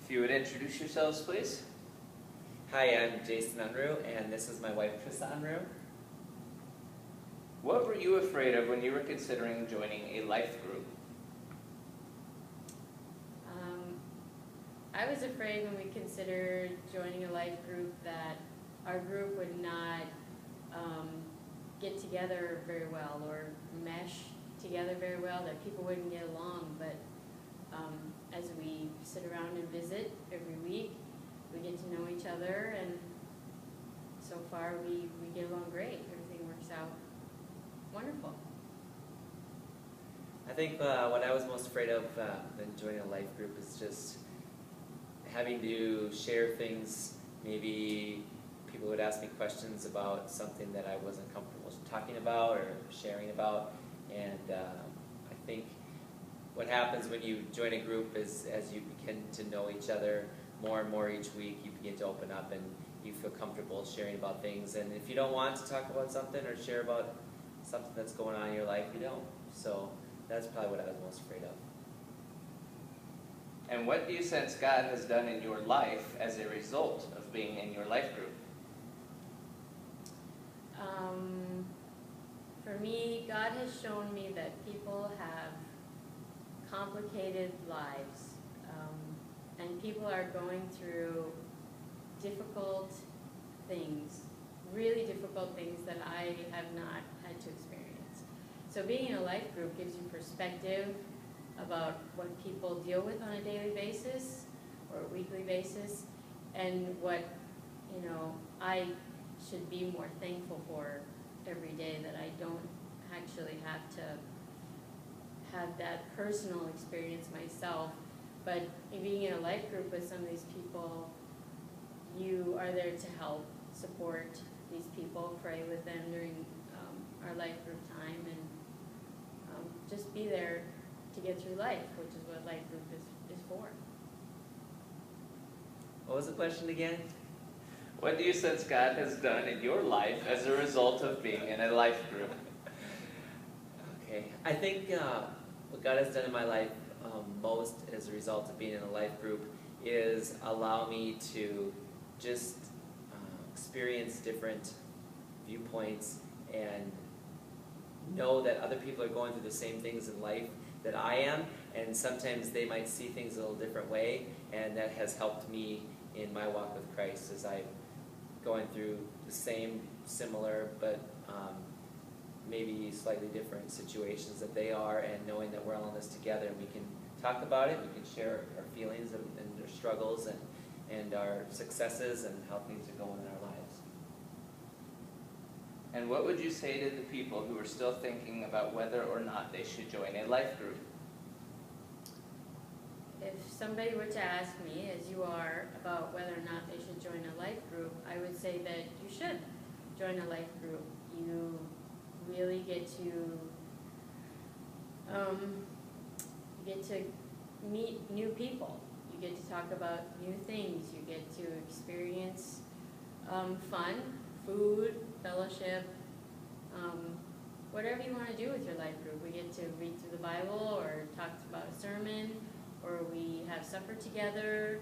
If you would introduce yourselves, please. Hi, I'm Jason Unruh, and this is my wife, Chris Unruh. What were you afraid of when you were considering joining a life group? I was afraid when we considered joining a life group that our group would not get together very well or mesh together very well, that people wouldn't get along. But as we sit around and visit every week, we get to know each other, and so far we get along great. Everything works out wonderful. I think what I was most afraid of than joining a life group is just having to share things. Maybe people would ask me questions about something that I wasn't comfortable talking about or sharing about. And I think what happens when you join a group is as you begin to know each other more and more each week, you begin to open up and you feel comfortable sharing about things. And if you don't want to talk about something or share about something that's going on in your life, you don't. So that's probably what I was most afraid of. And what do you sense God has done in your life as a result of being in your life group? For me, God has shown me that people have complicated lives, and people are going through difficult things, really difficult things that I have not had to experience. So being in a life group gives you perspective about what people deal with on a daily basis or a weekly basis, and what, I should be more thankful for every day, that I don't actually have to have that personal experience myself. But being in a life group with some of these people, you are there to help support these people, pray with them during our life group time, and just be there to get through life, which is what life group is for. What was the question again? What do you sense God has done in your life as a result of being in a life group? Okay, I think what God has done in my life most as a result of being in a life group is allow me to just experience different viewpoints and know that other people are going through the same things in life that I am, and sometimes they might see things a little different way, and that has helped me in my walk with Christ as I'm going through the same, similar, but maybe slightly different situations that they are, and knowing that we're all in this together and we can talk about it, we can share our feelings and our struggles and our successes and how things are going in our lives. And what would you say to the people who are still thinking about whether or not they should join a life group? If somebody were to ask me, as you are, about whether or not they should join a life group, I would say that you should join a life group. You really get to meet new people. You get to talk about new things. You get to experience fun, food, fellowship, whatever you want to do with your life group. We get to read through the Bible or talk about a sermon, or we have supper together.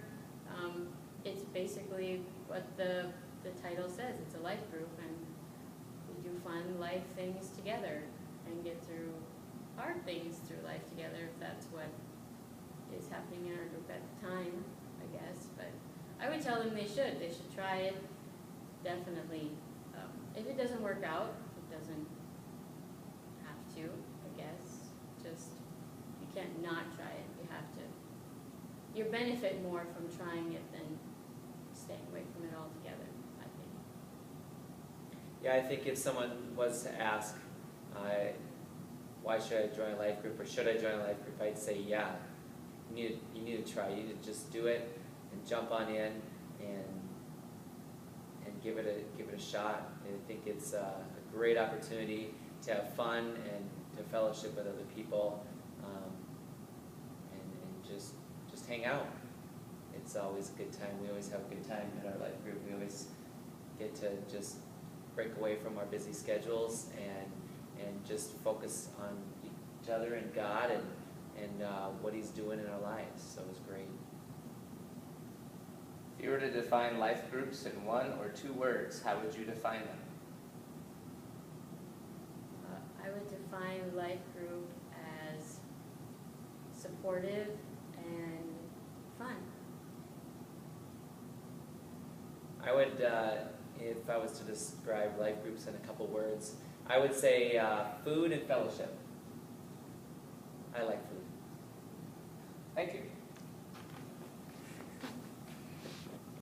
It's basically what the title says. It's a life group, and we do fun life things together and get through hard things through life together, if that's what is happening in our group at the time, I guess. But I would tell them they should try it, definitely. If it doesn't work out, it doesn't have to, I guess. Just, you can't not try it. You have to. You benefit more from trying it than staying away from it altogether, I think. Yeah, I think if someone was to ask, why should I join a life group, or should I join a life group, I'd say, yeah, you need to try. You need to just do it and jump on in and give it a shot. I think it's a great opportunity to have fun and to fellowship with other people, and just hang out. It's always a good time. We always have a good time in our life group. We always get to just break away from our busy schedules and just focus on each other and God and what He's doing in our lives. So it was great. you were to define life groups in 1 or 2 words, how would you define them? I would define life group as supportive and fun. I would, if I was to describe life groups in a couple words, I would say food and fellowship. I like food. Thank you.